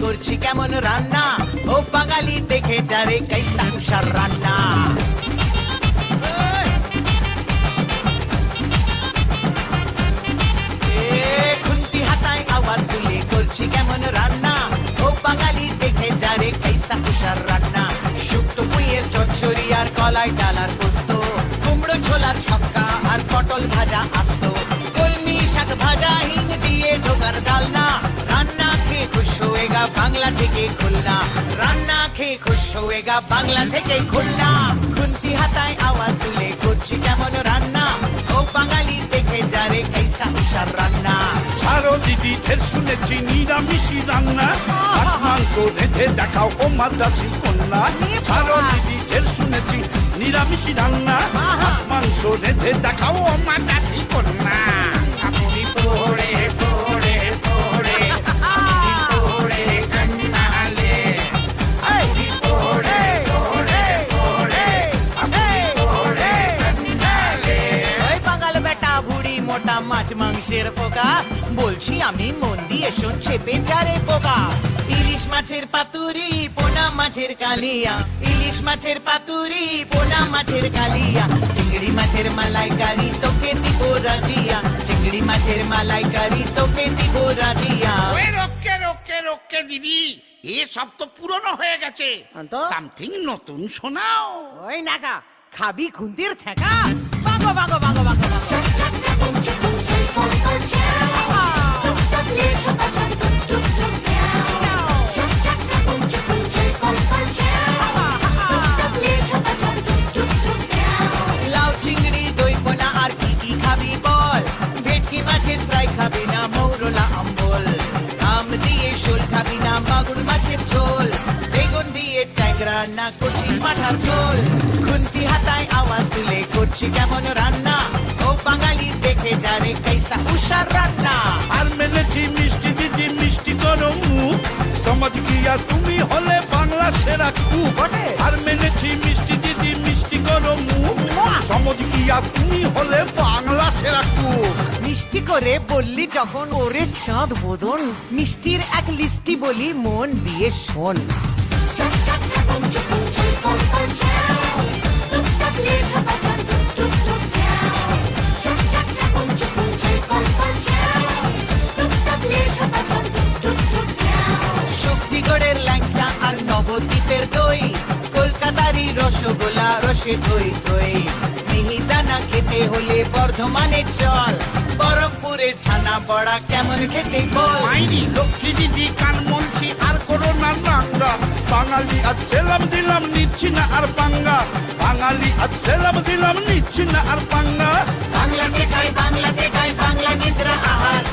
করছি কেমন রান্না, ও বাঙালি দেখে যারে কাইসা কুষার রান্না। খুন্তি হাতায় আওয়াজ তুলে করছি কেমন রান্না, ও বাঙালি দেখে যারে কাইসা কুষার রান্না। শুক্তো পুঁইয়ের চচ্চড়ি আর কলাই ডালার পোস্ত, কুমড়ো ছোলার ছক্কা আর পটল ভাজা আস্ত, কলমি শাক ভাজা হিং দিয়ে ঢোকার ডালনা। রান্না খেয়ে খুশ হয়েগা বাংলা থেকে খুলনা, রান্না খেয়ে খুশ হয়েগা বাংলা থেকে খুলনা। খুন্তি হাতায় আওয়াজ তুলে করছি কেমন রান্না, ও বাঙালি দেখে যারে কাইসা কুষার রান্না। ছাড়ো দিদি ঢের শুনেছি নিরামিষি রান্না, মাছ মাংস রেঁধে দেখাও ও মাদ্রাসি কন্যা। ছাড়ো দিদি ঢের শুনেছি নিরামিষি রান্না, মাছ মাংস রেঁধে দেখাও ও মাদ্রাসি কন্যা। আপনি পড়ে পড়ে পড়ে আপনি পড়ে কান্নালে, আপনি পড়ে পড়ে পড়ে আপনি পড়ে কান্নালে। ওই বাঙাল বেটা বুড়ি মোটা মাছ মাংসের পোকা, বলছি আমি মন দিয়ে শোন চেপে যারে পোকা। ইলিশ মাছের পাতুরি পোনা মাছের কালিয়া, ইলিশ মাছের পাতুরি পোনা মাছের কালিয়া। চিংড়ি মাছের মালাইকারি তোকে দিব রাজিয়া, চিংড়ি মাছের মালাইকারি তোকে দিব রাজিয়া। ওই রোকে রোকে রোকে দিদি, এসব তো পুরনো হয়ে গেছে, তো? সামথিং নতুন শোনাও। ওই নাকা খাবি খুন্তির ছ্যাঁকা, বাগো বাগো বাগো বাগো বাগো। লাউ চিংড়ি দই পোনা আর কি কি খাবি বল, ভেটকি মাছের ফ্রাই খাবি না মৌরলা আম্বল, আম দিয়ে শোল খাবি না মাগুর মাছের ঝোল, বেগুন দিয়ে ট্যাংরা না কচি মাথার ঝোল। খুন্তি হাতায় আওয়াজ তুলে করছি কেমন রান্না, ও বাঙালি দেখে যারে কাইসা কুষার রান্না। আর মেনেছি মিষ্টি দিদি মিষ্টি করো মুখ, সমাজ গিয়া তুমি হলে বাংলা সেরা কুক। আর মেনেছি মিষ্টি দিদি মিষ্টি করো মুখ, সমাজ গিয়া তুমি হলে বাংলা সেরা কুক। মিষ্টি করে বললি যখন ওরে চাঁদ বোদন, মিষ্টির এক লিস্টি বলি মন দিয়ে শোন। শক্তিগড়ের ল্যাংচা আর নবদ্বীপের দই, কলকাতারই রসগোল্লা রসে দই দই। মিহিদানা খেতে হলে বর্ধমানের চল, বরফপুরের ছানা বড়া কেমন খেতে বল। মাইরি লক্ষ্মী দিদি কান মনছি আর করোনা রাঙ্গা, বাঙালি আজ সেলাম দিলাম নিচ্ছি না আর পাঙ্গা, বাঙালি আজ সেলাম দিলাম নিচ্ছি না আর পাঙ্গা। বাংলাতে খাই বাংলা নিদ্রা আহার,